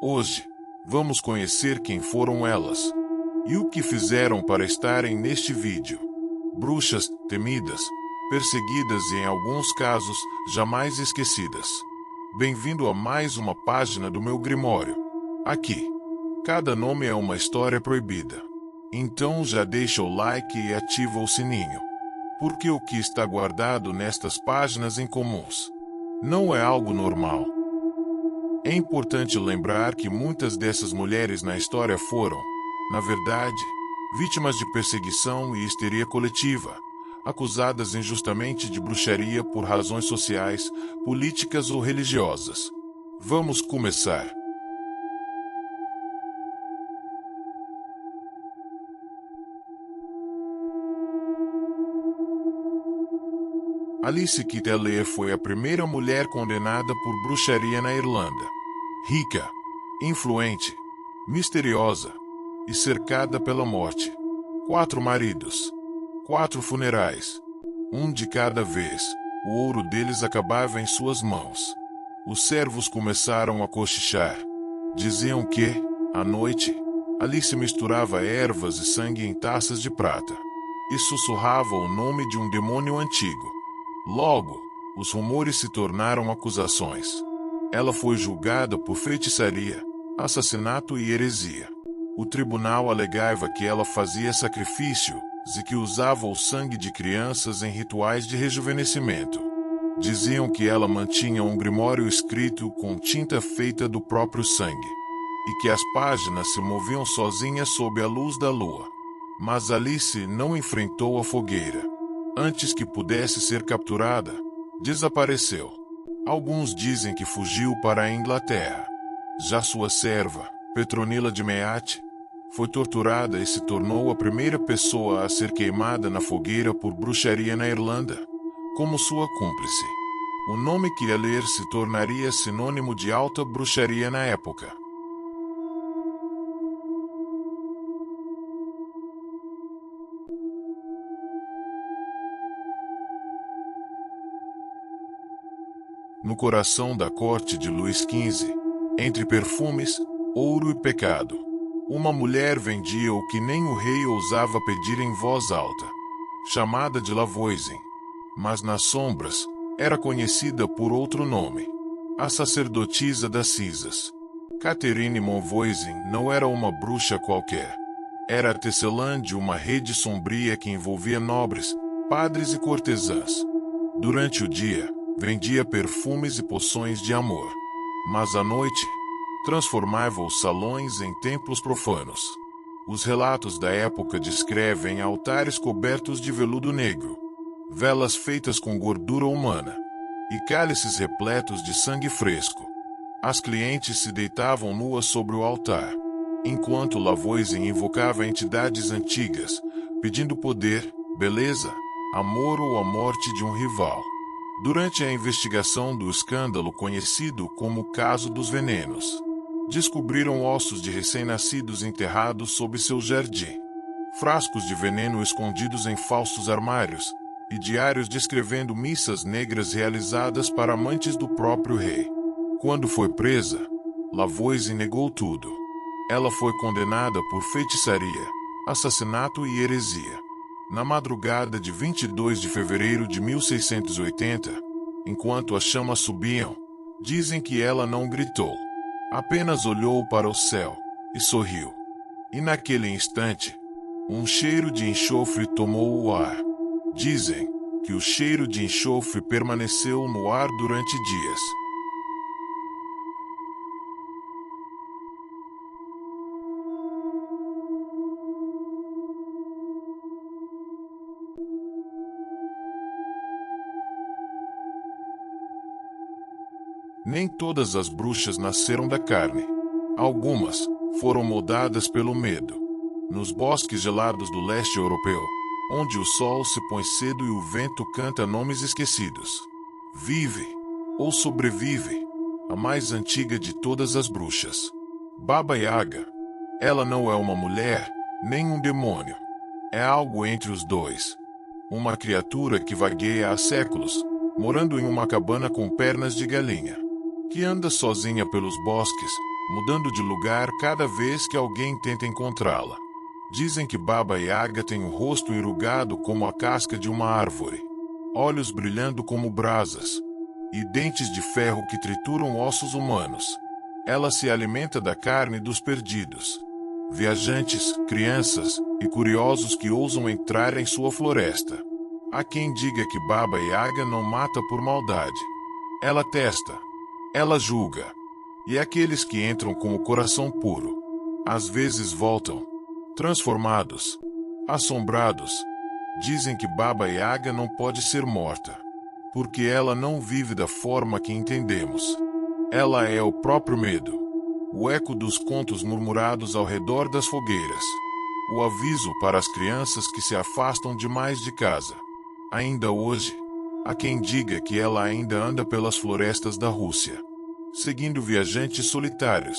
Hoje, vamos conhecer quem foram elas e o que fizeram para estarem neste vídeo. Bruxas temidas, perseguidas e em alguns casos, jamais esquecidas. Bem-vindo a mais uma página do meu Grimório. Aqui, cada nome é uma história proibida. Então já deixa o like e ativa o sininho. Porque o que está guardado nestas páginas incomuns não é algo normal. É importante lembrar que muitas dessas mulheres na história foram, na verdade, vítimas de perseguição e histeria coletiva, acusadas injustamente de bruxaria por razões sociais, políticas ou religiosas. Vamos começar. Alice Kitteler foi a primeira mulher condenada por bruxaria na Irlanda. Rica, influente, misteriosa e cercada pela morte. 4 maridos, 4 funerais, um de cada vez. O ouro deles acabava em suas mãos. Os servos começaram a cochichar. Diziam que, à noite, Alice misturava ervas e sangue em taças de prata e sussurrava o nome de um demônio antigo. Logo, os rumores se tornaram acusações. Ela foi julgada por feitiçaria, assassinato e heresia. O tribunal alegava que ela fazia sacrifícios e que usava o sangue de crianças em rituais de rejuvenescimento. Diziam que ela mantinha um grimório escrito com tinta feita do próprio sangue, e que as páginas se moviam sozinhas sob a luz da lua. Mas Alice não enfrentou a fogueira. Antes que pudesse ser capturada, desapareceu. Alguns dizem que fugiu para a Inglaterra. Já sua serva, Petronila de Meat, foi torturada e se tornou a primeira pessoa a ser queimada na fogueira por bruxaria na Irlanda, como sua cúmplice. O nome Kitteler se tornaria sinônimo de alta bruxaria na época. No coração da corte de Luís XV, entre perfumes, ouro e pecado, uma mulher vendia o que nem o rei ousava pedir em voz alta, chamada de Lavoisier, mas nas sombras, era conhecida por outro nome, a sacerdotisa das cinzas. Catherine Monvoisin não era uma bruxa qualquer. Era a tecelã de uma rede sombria que envolvia nobres, padres e cortesãs. Durante o dia, vendia perfumes e poções de amor, mas à noite, transformava os salões em templos profanos. Os relatos da época descrevem altares cobertos de veludo negro, velas feitas com gordura humana e cálices repletos de sangue fresco. As clientes se deitavam nuas sobre o altar, enquanto Lavoisier invocava entidades antigas, pedindo poder, beleza, amor ou a morte de um rival. Durante a investigação do escândalo conhecido como o Caso dos Venenos, descobriram ossos de recém-nascidos enterrados sob seu jardim, frascos de veneno escondidos em falsos armários, e diários descrevendo missas negras realizadas para amantes do próprio rei. Quando foi presa, Lavoisier negou tudo. Ela foi condenada por feitiçaria, assassinato e heresia. Na madrugada de 22 de fevereiro de 1680, enquanto as chamas subiam, dizem que ela não gritou. Apenas olhou para o céu e sorriu. E naquele instante, um cheiro de enxofre tomou o ar. Dizem que o cheiro de enxofre permaneceu no ar durante dias. Nem todas as bruxas nasceram da carne. Algumas foram moldadas pelo medo. Nos bosques gelados do leste europeu, onde o sol se põe cedo e o vento canta nomes esquecidos, vive, ou sobrevive, a mais antiga de todas as bruxas, Baba Yaga. Ela não é uma mulher, nem um demônio. É algo entre os dois. Uma criatura que vagueia há séculos, morando em uma cabana com pernas de galinha, que anda sozinha pelos bosques, mudando de lugar cada vez que alguém tenta encontrá-la. Dizem que Baba Yaga tem o rosto enrugado como a casca de uma árvore, olhos brilhando como brasas, e dentes de ferro que trituram ossos humanos. Ela se alimenta da carne dos perdidos, viajantes, crianças e curiosos que ousam entrar em sua floresta. Há quem diga que Baba Yaga não mata por maldade. Ela testa, ela julga. E aqueles que entram com o coração puro, às vezes voltam, transformados, assombrados. Dizem que Baba Yaga não pode ser morta, porque ela não vive da forma que entendemos. Ela é o próprio medo, o eco dos contos murmurados ao redor das fogueiras, o aviso para as crianças que se afastam demais de casa. Ainda hoje, há quem diga que ela ainda anda pelas florestas da Rússia, seguindo viajantes solitários.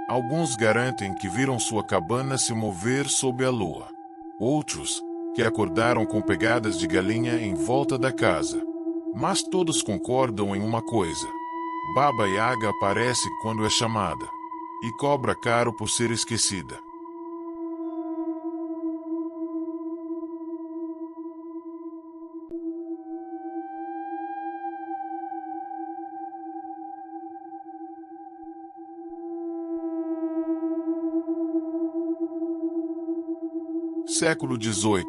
Alguns garantem que viram sua cabana se mover sob a lua. Outros, que acordaram com pegadas de galinha em volta da casa. Mas todos concordam em uma coisa: Baba Yaga aparece quando é chamada, e cobra caro por ser esquecida. Século XVIII.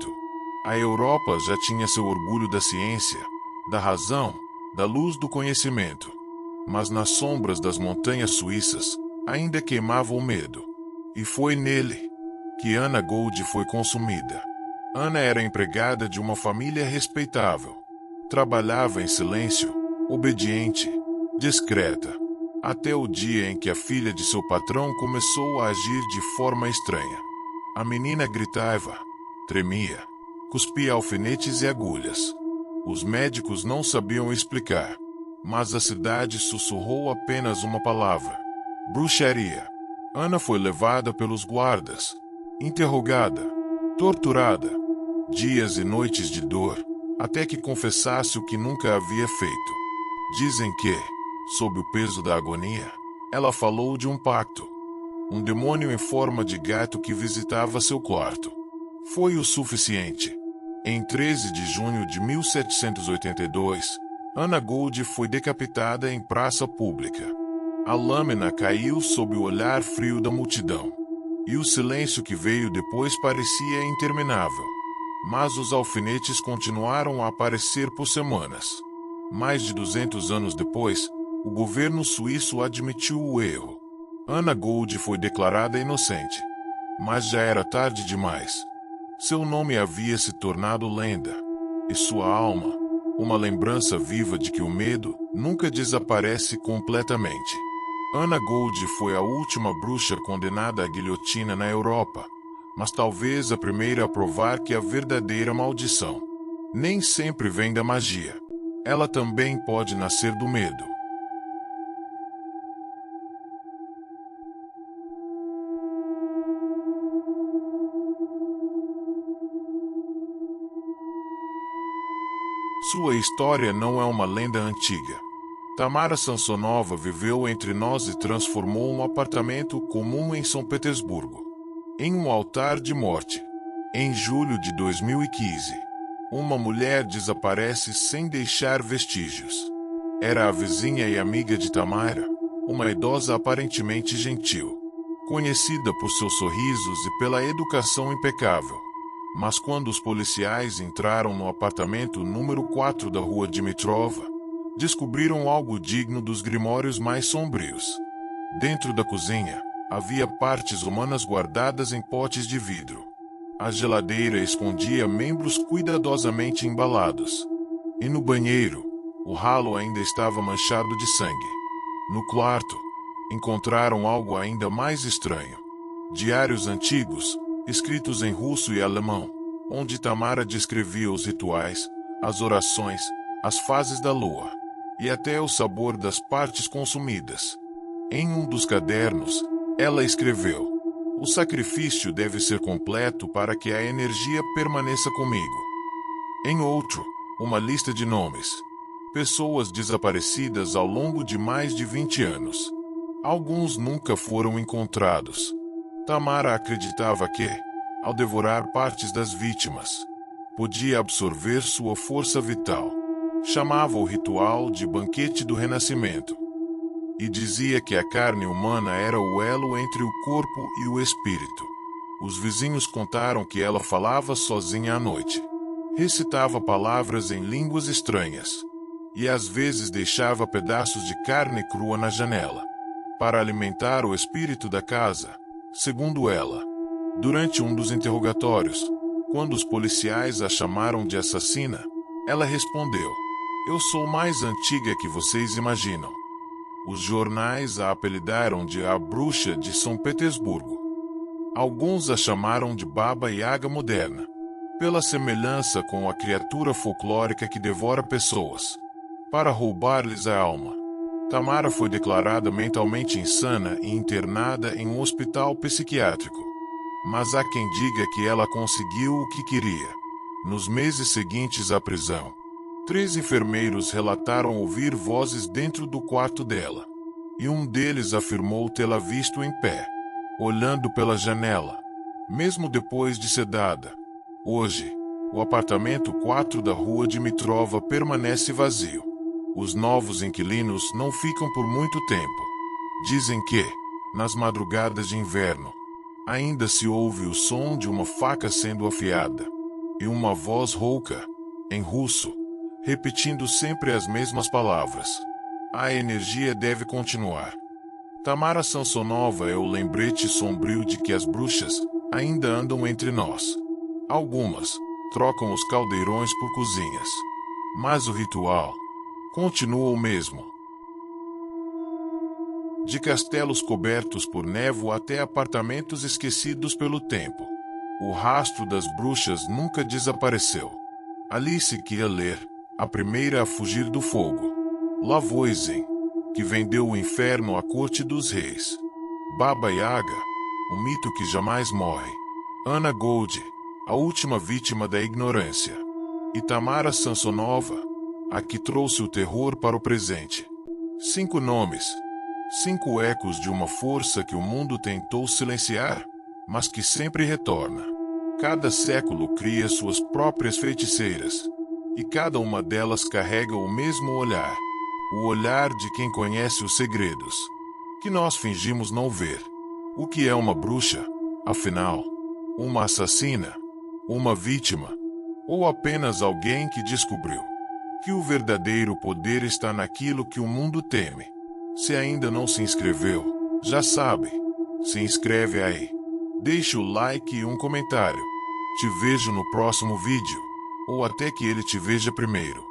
A Europa já tinha seu orgulho da ciência, da razão, da luz do conhecimento. Mas nas sombras das montanhas suíças, ainda queimava o medo. E foi nele que Anna Gold foi consumida. Anna era empregada de uma família respeitável. Trabalhava em silêncio, obediente, discreta, até o dia em que a filha de seu patrão começou a agir de forma estranha. A menina gritava, tremia, cuspia alfinetes e agulhas. Os médicos não sabiam explicar, mas a cidade sussurrou apenas uma palavra: bruxaria. Anna foi levada pelos guardas, interrogada, torturada, dias e noites de dor, até que confessasse o que nunca havia feito. Dizem que, sob o peso da agonia, ela falou de um pacto. Um demônio em forma de gato que visitava seu quarto. Foi o suficiente. Em 13 de junho de 1782, Anna Gold foi decapitada em praça pública. A lâmina caiu sob o olhar frio da multidão. E o silêncio que veio depois parecia interminável. Mas os alfinetes continuaram a aparecer por semanas. Mais de 200 anos depois, o governo suíço admitiu o erro. Anna Gold foi declarada inocente. Mas já era tarde demais. Seu nome havia se tornado lenda. E sua alma, uma lembrança viva de que o medo nunca desaparece completamente. Anna Gold foi a última bruxa condenada à guilhotina na Europa, mas talvez a primeira a provar que a verdadeira maldição nem sempre vem da magia. Ela também pode nascer do medo. Sua história não é uma lenda antiga. Tamara Sansonova viveu entre nós e transformou um apartamento comum em São Petersburgo em um altar de morte. Em julho de 2015, uma mulher desaparece sem deixar vestígios. Era a vizinha e amiga de Tamara, uma idosa aparentemente gentil, conhecida por seus sorrisos e pela educação impecável. Mas quando os policiais entraram no apartamento número 4 da rua Dimitrova, descobriram algo digno dos grimórios mais sombrios. Dentro da cozinha, havia partes humanas guardadas em potes de vidro. A geladeira escondia membros cuidadosamente embalados. E no banheiro, o ralo ainda estava manchado de sangue. No quarto, encontraram algo ainda mais estranho. Diários antigos, escritos em russo e alemão, onde Tamara descrevia os rituais, as orações, as fases da lua, e até o sabor das partes consumidas. Em um dos cadernos, ela escreveu: o sacrifício deve ser completo para que a energia permaneça comigo. Em outro, uma lista de nomes. Pessoas desaparecidas ao longo de mais de 20 anos. Alguns nunca foram encontrados. Tamara acreditava que, ao devorar partes das vítimas, podia absorver sua força vital. Chamava o ritual de banquete do renascimento. E dizia que a carne humana era o elo entre o corpo e o espírito. Os vizinhos contaram que ela falava sozinha à noite. Recitava palavras em línguas estranhas. E às vezes deixava pedaços de carne crua na janela, para alimentar o espírito da casa, segundo ela. Durante um dos interrogatórios, quando os policiais a chamaram de assassina, ela respondeu: "Eu sou mais antiga que vocês imaginam." Os jornais a apelidaram de a Bruxa de São Petersburgo. Alguns a chamaram de Baba Yaga moderna, pela semelhança com a criatura folclórica que devora pessoas, para roubar-lhes a alma. Tamara foi declarada mentalmente insana e internada em um hospital psiquiátrico. Mas há quem diga que ela conseguiu o que queria. Nos meses seguintes à prisão, 3 enfermeiros relataram ouvir vozes dentro do quarto dela. E um deles afirmou tê-la visto em pé, olhando pela janela, mesmo depois de sedada. Hoje, o apartamento 4 da rua Dimitrova permanece vazio. Os novos inquilinos não ficam por muito tempo. Dizem que, nas madrugadas de inverno, ainda se ouve o som de uma faca sendo afiada, e uma voz rouca, em russo, repetindo sempre as mesmas palavras. A energia deve continuar. Tamara Samsonova é o lembrete sombrio de que as bruxas ainda andam entre nós. Algumas trocam os caldeirões por cozinhas, mas o ritual continua o mesmo. De castelos cobertos por névoa até apartamentos esquecidos pelo tempo, o rastro das bruxas nunca desapareceu. Alice queria ler, a primeira a fugir do fogo. Lavoisier, que vendeu o inferno à corte dos reis. Baba Yaga, o mito que jamais morre. Anna Gold, a última vítima da ignorância. E Tamara Samsonova, a que trouxe o terror para o presente. 5 nomes, 5 ecos de uma força que o mundo tentou silenciar, mas que sempre retorna. Cada século cria suas próprias feiticeiras, e cada uma delas carrega o mesmo olhar. O olhar de quem conhece os segredos, que nós fingimos não ver. O que é uma bruxa, afinal? Uma assassina? Uma vítima? Ou apenas alguém que descobriu que o verdadeiro poder está naquilo que o mundo teme? Se ainda não se inscreveu, já sabe, se inscreve aí. Deixe o like e um comentário. Te vejo no próximo vídeo, ou até que ele te veja primeiro.